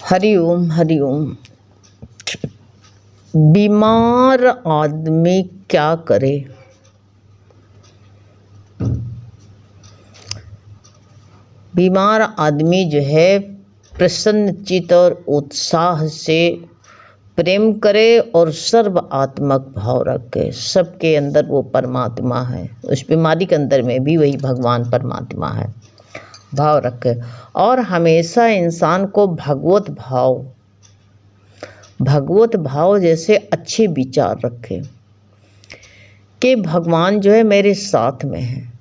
हरिओम हरिओम। बीमार आदमी क्या करे? बीमार आदमी जो है प्रसन्न चित्त और उत्साह से प्रेम करे और सर्वात्मक भाव रखे। सबके अंदर वो परमात्मा है, उस बीमारी के अंदर में भी वही भगवान परमात्मा है, भाव रखे। और हमेशा इंसान को भगवत भाव जैसे अच्छे विचार रखे कि भगवान जो है मेरे साथ में है।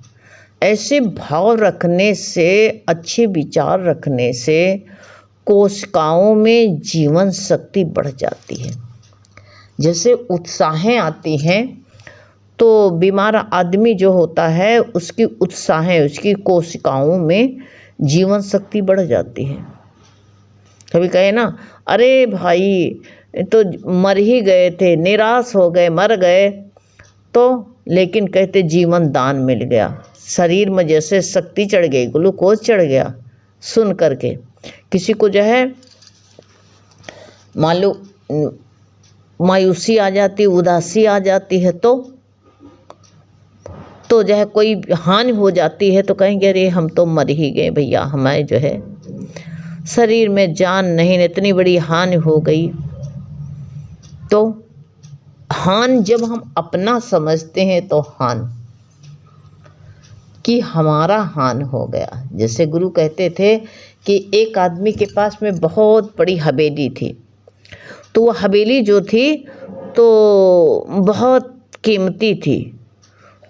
ऐसे भाव रखने से, अच्छे विचार रखने से कोशिकाओं में जीवन शक्ति बढ़ जाती है। जैसे उत्साहें आती हैं तो बीमार आदमी जो होता है उसकी उत्साहें, उसकी कोशिकाओं में जीवन शक्ति बढ़ जाती है। कभी कहे ना, अरे भाई तो मर ही गए थे, निराश हो गए, मर गए, तो लेकिन कहते जीवन दान मिल गया, शरीर में जैसे शक्ति चढ़ गई, ग्लूकोज चढ़ गया। सुन करके किसी को जो है मान लो मायूसी आ जाती, उदासी आ जाती है, तो जो है कोई हानि हो जाती है तो कहेंगे अरे हम तो मर ही गए भैया, हमारे जो है शरीर में जान नहीं, इतनी बड़ी हानि हो गई। तो हान जब हम अपना समझते हैं तो हान कि हमारा हान हो गया। जैसे गुरु कहते थे कि एक आदमी के पास में बहुत बड़ी हवेली थी, तो वो हवेली जो थी तो बहुत कीमती थी,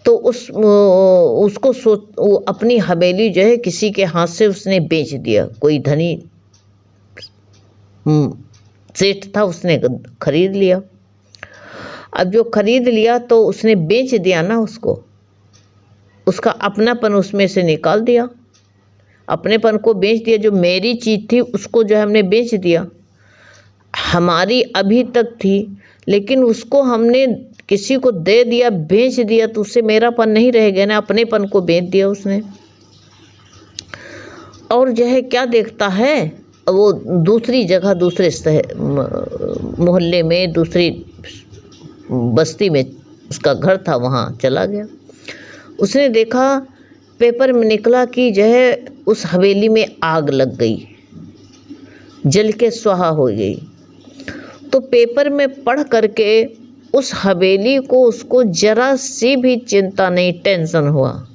तो उसको वो अपनी हवेली जो है किसी के हाथ से उसने बेच दिया। कोई धनी सेठ था, उसने खरीद लिया। अब जो खरीद लिया तो उसने बेच दिया ना, उसका अपनापन उसमें से निकाल दिया, अपनेपन को बेच दिया। जो मेरी चीज़ थी उसको जो हमने बेच दिया, हमारी अभी तक थी लेकिन उसको हमने किसी को दे दिया, बेच दिया, तो उससे मेरापन नहीं रह गया ना, अपनेपन को बेच दिया उसने। और जो है क्या देखता है, वो दूसरी जगह, दूसरे मोहल्ले में, दूसरी बस्ती में उसका घर था, वहाँ चला गया। उसने देखा पेपर में निकला कि जो है उस हवेली में आग लग गई, जल के स्वाहा हो गई। तो पेपर में पढ़ करके उस हवेली को, उसको जरा सी भी चिंता नहीं, टेंशन हुआ।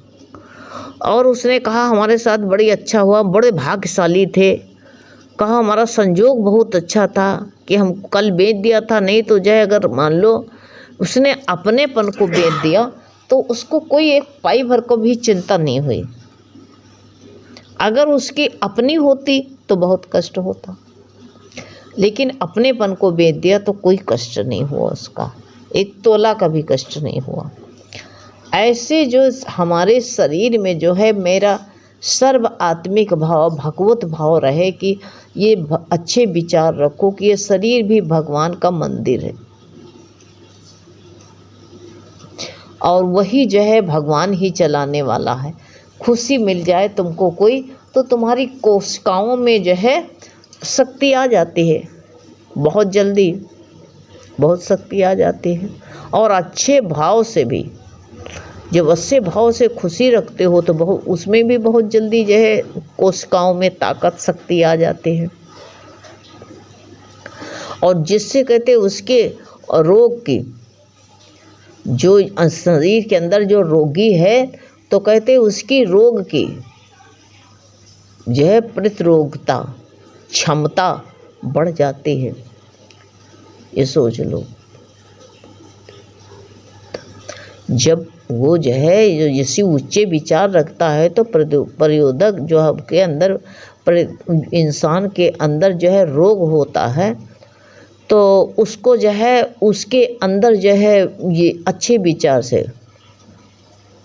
और उसने कहा हमारे साथ बड़ी अच्छा हुआ, बड़े भाग्यशाली थे। कहा हमारा संजोग बहुत अच्छा था कि हम कल बेच दिया था, नहीं तो जो अगर मान लो उसने अपनेपन को बेच दिया तो उसको कोई एक पाई भर को भी चिंता नहीं हुई। अगर उसकी अपनी होती तो बहुत कष्ट होता, लेकिन अपनेपन को बेच दिया तो कोई कष्ट नहीं हुआ, उसका एक तोला का भी कष्ट नहीं हुआ। ऐसे जो हमारे शरीर में जो है मेरा सर्व आत्मिक भाव, भगवत भाव रहे कि ये अच्छे विचार रखो कि ये शरीर भी भगवान का मंदिर है और वही जो है भगवान ही चलाने वाला है। खुशी मिल जाए तुमको कोई तो तुम्हारी कोशिकाओं में जो है शक्ति आ जाती है, बहुत जल्दी बहुत शक्ति आ जाती है। और अच्छे भाव से भी, जब अच्छे भाव से खुशी रखते हो तो बहुत, उसमें भी बहुत जल्दी जो है कोशिकाओं में ताकत, शक्ति आ जाती है। और जिससे कहते उसके रोग की, जो शरीर के अंदर जो रोगी है तो कहते उसकी रोग की जो है प्रतिरोधकता क्षमता बढ़ जाती है। ये सोच लो, जब वो जो है जो जैसे ऊंचे विचार रखता है तो प्रतिरोधक जो आपके अंदर, इंसान के अंदर जो है रोग होता है तो उसको जो है उसके अंदर जो है ये अच्छे विचार से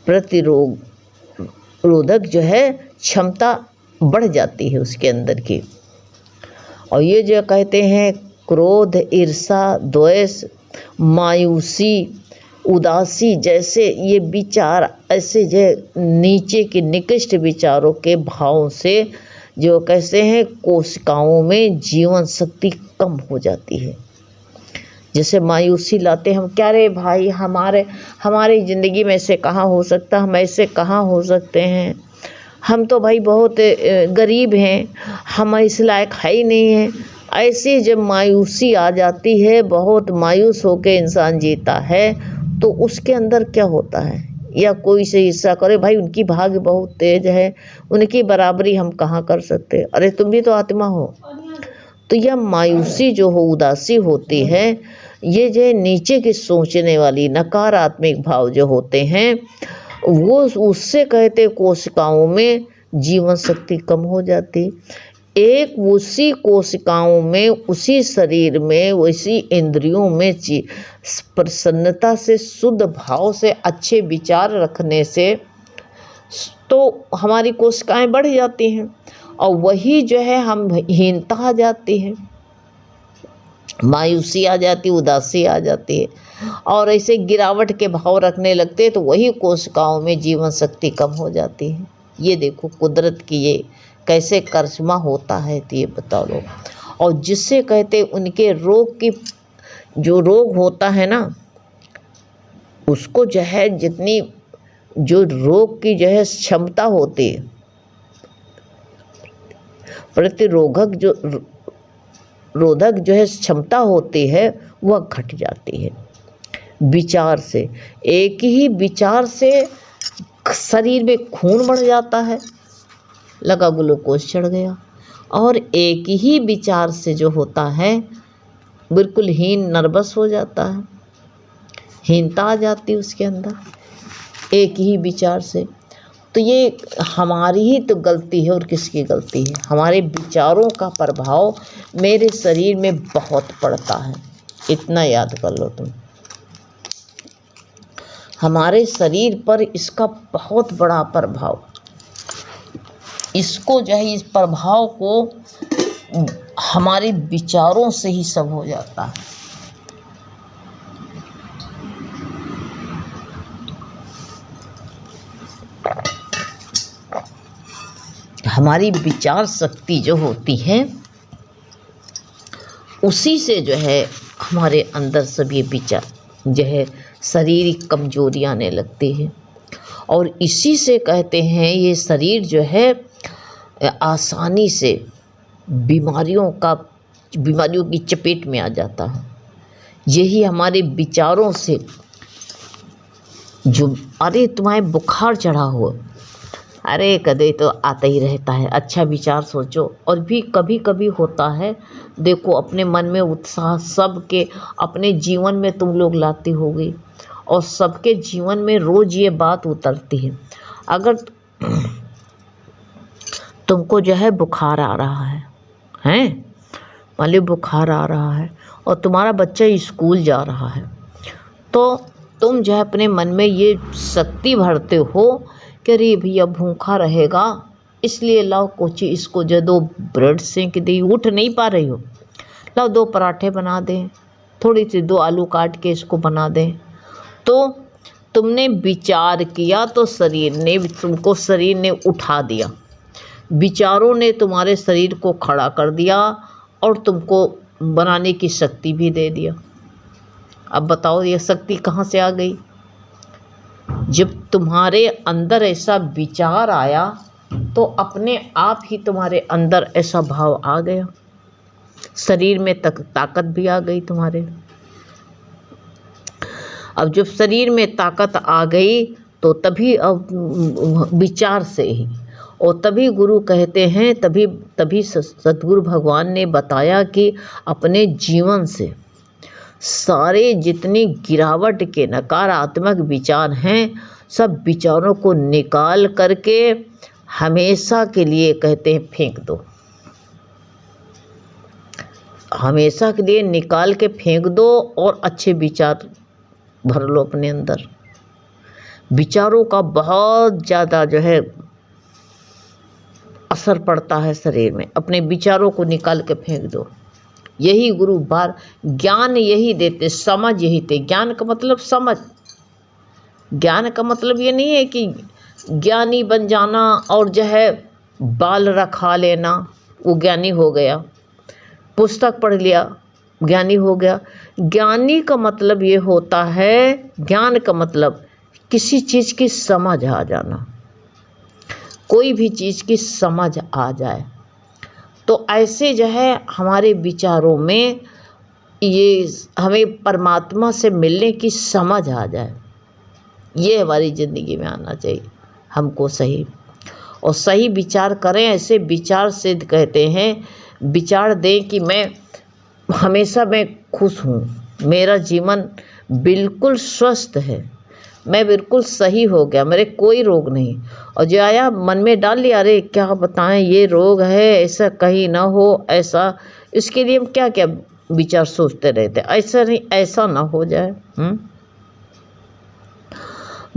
प्रतिरोधक जो है क्षमता बढ़ जाती है उसके अंदर की। और ये जो कहते हैं क्रोध, ईर्षा, द्वेष, मायूसी, उदासी जैसे ये विचार, ऐसे जो नीचे के निकृष्ट विचारों के भाव से जो कैसे हैं, कोशिकाओं में जीवन शक्ति कम हो जाती है। जैसे मायूसी लाते हम, क्या रे भाई, हमारी ज़िंदगी में ऐसे कहाँ हो सकता, हम ऐसे कहाँ हो सकते हैं, हम तो भाई बहुत गरीब हैं, हम इस लायक है ही नहीं है। ऐसी जब मायूसी आ जाती है, बहुत मायूस होकर इंसान जीता है, तो उसके अंदर क्या होता है, या कोई से हिस्सा करे, भाई उनकी भाग्य बहुत तेज है, उनकी बराबरी हम कहाँ कर सकते, अरे तुम भी तो आत्मा हो। तो यह मायूसी जो हो, उदासी होती है, ये जो नीचे की सोचने वाली नकारात्मक भाव जो होते हैं, वो उससे कहते कोशिकाओं में जीवन शक्ति कम हो जाती। एक उसी कोशिकाओं में, उसी शरीर में, उसी इंद्रियों में प्रसन्नता से, शुद्ध भाव से, अच्छे विचार रखने से तो हमारी कोशिकाएं बढ़ जाती हैं, और वही जो है हम हीनता आ जाती है, मायूसी आ जाती, उदासी आ जाती है, और ऐसे गिरावट के भाव रखने लगते हैं, तो वही कोशिकाओं में जीवन शक्ति कम हो जाती है। ये देखो कुदरत की ये कैसे करिश्मा होता है, तो ये बताओ लोग। और जिससे कहते उनके रोग की, जो रोग होता है ना, उसको जो है जितनी जो रोग की जो है क्षमता होती है, प्रतिरोधक जो रोधक जो है क्षमता होती है, वह घट जाती है विचार से। एक ही विचार से शरीर में खून बढ़ जाता है, लगा ग्लूकोज चढ़ गया। और एक ही विचार से जो होता है, बिल्कुल हीन, नर्वस हो जाता है, हीनता आ जाती है उसके अंदर, एक ही विचार से। तो ये हमारी ही तो गलती है, और किसकी गलती है, हमारे विचारों का प्रभाव मेरे शरीर में बहुत पड़ता है, इतना याद कर लो तुम। हमारे शरीर पर इसका बहुत बड़ा प्रभाव, इसको जो है, इस प्रभाव को हमारे विचारों से ही सब हो जाता है। हमारी विचार शक्ति जो होती है, उसी से जो है हमारे अंदर सब ये विचार जो है शारीरिक कमजोरी आने लगती है, और इसी से कहते हैं ये शरीर जो है आसानी से बीमारियों की चपेट में आ जाता है। यही हमारे विचारों से जो, अरे तुम्हें बुखार चढ़ा हो, अरे कदे तो आता ही रहता है, अच्छा विचार सोचो। और भी कभी कभी होता है, देखो अपने मन में उत्साह, सबके अपने जीवन में तुम लोग लाती होगी, और सबके जीवन में रोज ये बात उतरती है। अगर तुमको जो है बुखार आ रहा है, मान लो बुखार आ रहा है, और तुम्हारा बच्चा स्कूल जा रहा है, तो तुम जो है अपने मन में ये शक्ति भरते हो कि अरे भैया भूखा रहेगा, इसलिए लाओ कोची इसको जो 2 ब्रेड सेंक दी, उठ नहीं पा रही हो, लाओ 2 पराठे बना दें, थोड़ी सी 2 आलू काट के इसको बना दें। तो तुमने विचार किया, तो शरीर ने उठा दिया, विचारों ने तुम्हारे शरीर को खड़ा कर दिया, और तुमको बनाने की शक्ति भी दे दिया। अब बताओ ये शक्ति कहाँ से आ गई? जब तुम्हारे अंदर ऐसा विचार आया, तो अपने आप ही तुम्हारे अंदर ऐसा भाव आ गया, शरीर में ताकत भी आ गई तुम्हारे। अब जब शरीर में ताकत आ गई, तो तभी अब विचार से ही, और तभी गुरु कहते हैं, तभी सतगुरु भगवान ने बताया कि अपने जीवन से सारे जितनी गिरावट के नकारात्मक विचार हैं, सब विचारों को निकाल करके हमेशा के लिए कहते हैं फेंक दो, हमेशा के लिए निकाल के फेंक दो, और अच्छे विचार भर लो अपने अंदर। विचारों का बहुत ज़्यादा जो है असर पड़ता है शरीर में, अपने विचारों को निकाल के फेंक दो। यही गुरु बार ज्ञान यही देते, समझ यही थे। ज्ञान का मतलब समझ, ज्ञान का मतलब ये नहीं है कि ज्ञानी बन जाना और जो है बाल रखा लेना, वो ज्ञानी हो गया। पुस्तक पढ़ लिया, ज्ञानी हो गया। ज्ञानी का मतलब ये होता है, ज्ञान का मतलब किसी चीज़ की समझ आ जाना, कोई भी चीज़ की समझ आ जाए। तो ऐसे जो है हमारे विचारों में ये हमें परमात्मा से मिलने की समझ आ जाए, ये हमारी ज़िंदगी में आना चाहिए हमको सही। और सही विचार करें, ऐसे विचार सिद्ध कहते हैं, विचार दें कि मैं हमेशा मैं खुश हूँ, मेरा जीवन बिल्कुल स्वस्थ है, मैं बिल्कुल सही हो गया, मेरे कोई रोग नहीं। और जो आया मन में डाल लिया, अरे क्या बताएं ये रोग है, ऐसा कहीं ना हो, ऐसा, इसके लिए हम क्या क्या विचार सोचते रहते, ऐसा नहीं, ऐसा ना हो जाए।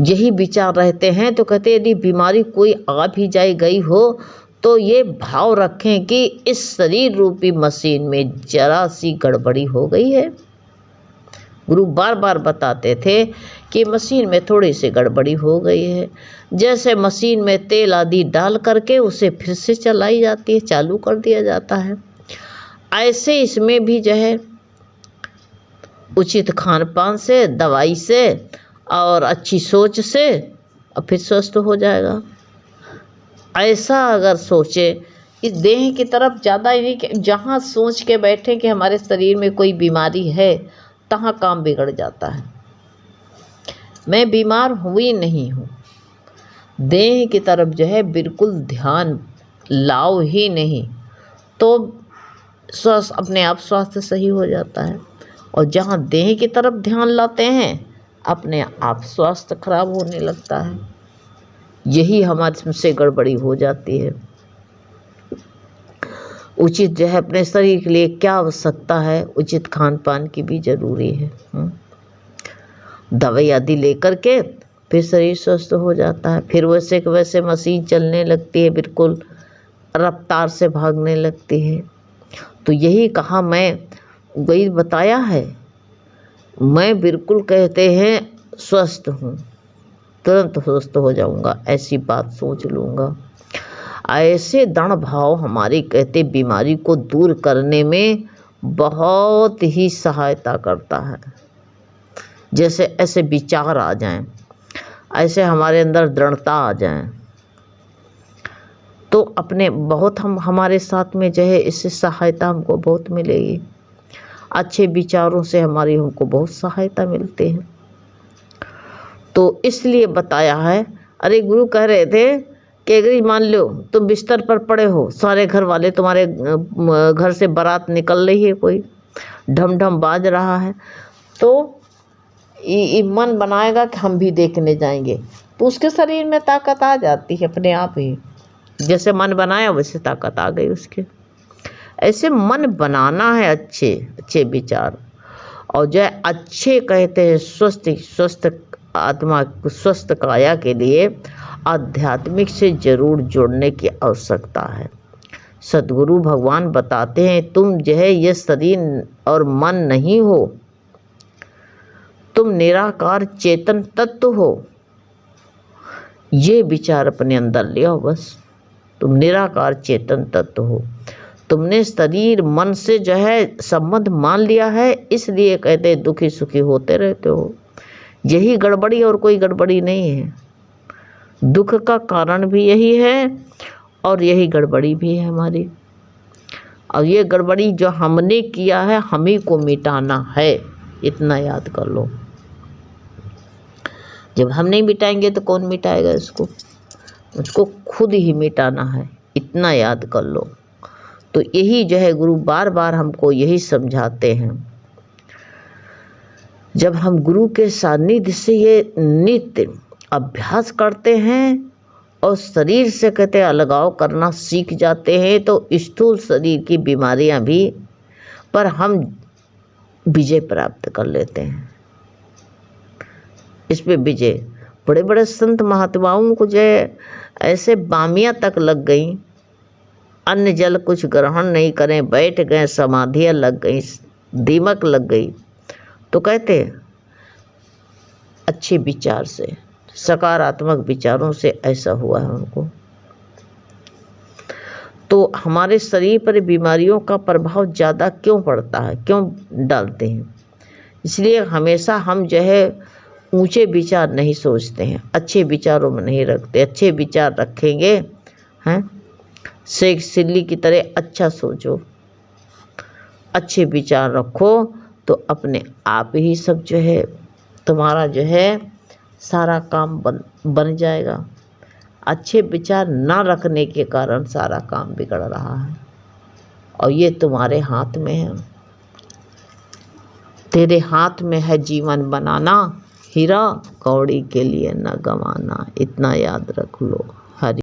यही विचार रहते हैं। तो कहते यदि बीमारी कोई आ भी जाए गई हो तो ये भाव रखें कि इस शरीर रूपी मशीन में जरा सी गड़बड़ी हो गई है। गुरु बार बार बताते थे कि मशीन में थोड़ी सी गड़बड़ी हो गई है। जैसे मशीन में तेल आदि डाल करके उसे फिर से चलाई जाती है, चालू कर दिया जाता है, ऐसे इसमें भी जो है उचित खान पान से, दवाई से और अच्छी सोच से और फिर स्वस्थ हो जाएगा। ऐसा अगर सोचे, इस देह की तरफ ज़्यादा ही नहीं, जहाँ सोच के बैठे कि हमारे शरीर में कोई बीमारी है, तहाँ काम बिगड़ जाता है। मैं बीमार हुई नहीं हूँ, देह की तरफ जो है बिल्कुल ध्यान लाओ ही नहीं, तो स्वास्थ्य अपने आप स्वास्थ्य सही हो जाता है। और जहाँ देह की तरफ ध्यान लाते हैं, अपने आप स्वास्थ्य खराब होने लगता है। यही हमारे से गड़बड़ी हो जाती है। उचित जो है अपने शरीर के लिए क्या आवश्यकता है, उचित खान पान की भी जरूरी है। दवाई आदि लेकर के फिर शरीर स्वस्थ हो जाता है, फिर वैसे के वैसे मशीन चलने लगती है, बिल्कुल रफ्तार से भागने लगती है। तो यही कहा, मैं वही बताया है, मैं बिल्कुल कहते हैं स्वस्थ हूँ, तुरंत स्वस्थ हो जाऊँगा, ऐसी बात सोच लूँगा। ऐसे दृढ़ भाव हमारी कहते बीमारी को दूर करने में बहुत ही सहायता करता है। जैसे ऐसे विचार आ जाएं, ऐसे हमारे अंदर दृढ़ता आ जाए, तो अपने बहुत हमारे साथ में जो है इससे सहायता हमको बहुत मिलेगी। अच्छे विचारों से हमारी हमको बहुत सहायता मिलती है। तो इसलिए बताया है। अरे गुरु कह रहे थे कि अगर मान लो तुम बिस्तर पर पड़े हो, सारे घर वाले तुम्हारे घर से बारात निकल रही है, कोई ढम ढम बाज रहा है, तो मन बनाएगा कि हम भी देखने जाएंगे, तो उसके शरीर में ताकत आ जाती है अपने आप ही। जैसे मन बनाया वैसे ताकत आ गई उसके। ऐसे मन बनाना है अच्छे अच्छे विचार, और जो अच्छे कहते हैं स्वस्थ आत्मा, स्वस्थ काया के लिए आध्यात्मिक से जरूर जुड़ने की आवश्यकता है। सद्गुरु भगवान बताते हैं, तुम जो है ये शरीर और मन नहीं हो, तुम निराकार चेतन तत्व हो। ये विचार अपने अंदर ले आओ बस, तुम निराकार चेतन तत्व हो। तुमने शरीर मन से जो है संबंध मान लिया है, इसलिए कहते दुखी सुखी होते रहते हो। यही गड़बड़ी, और कोई गड़बड़ी नहीं है। दुख का कारण भी यही है और यही गड़बड़ी भी है हमारी। और ये गड़बड़ी जो हमने किया है, हम ही को मिटाना है, इतना याद कर लो। जब हम नहीं मिटाएंगे तो कौन मिटाएगा इसको? उसको खुद ही मिटाना है, इतना याद कर लो। तो यही जो है गुरु बार बार हमको यही समझाते हैं। जब हम गुरु के सानिध्य से ये नित्य अभ्यास करते हैं और शरीर से कहते अलगाव करना सीख जाते हैं, तो स्थूल शरीर की बीमारियां भी पर हम विजय प्राप्त कर लेते हैं। इस पे विजय, बड़े बड़े संत महात्माओं को जो ऐसे बामियां तक लग गई, अन्न जल कुछ ग्रहण नहीं करें, बैठ गए, समाधियां लग गई, दीमक लग गई, तो कहते अच्छे विचार से, सकारात्मक विचारों से ऐसा हुआ है उनको। तो हमारे शरीर पर बीमारियों का प्रभाव ज़्यादा क्यों पड़ता है, क्यों डालते हैं? इसलिए हमेशा हम जो है ऊंचे विचार नहीं सोचते हैं, अच्छे विचारों में नहीं रखते। अच्छे विचार रखेंगे हैं, शेख सिल्ली की तरह अच्छा सोचो, अच्छे विचार रखो, तो अपने आप ही सब जो है तुम्हारा जो है सारा काम बन जाएगा। अच्छे विचार ना रखने के कारण सारा काम बिगड़ रहा है, और ये तुम्हारे हाथ में है। तेरे हाथ में है जीवन बनाना, हीरा कौड़ी के लिए न गंवाना। इतना याद रख लो। हरि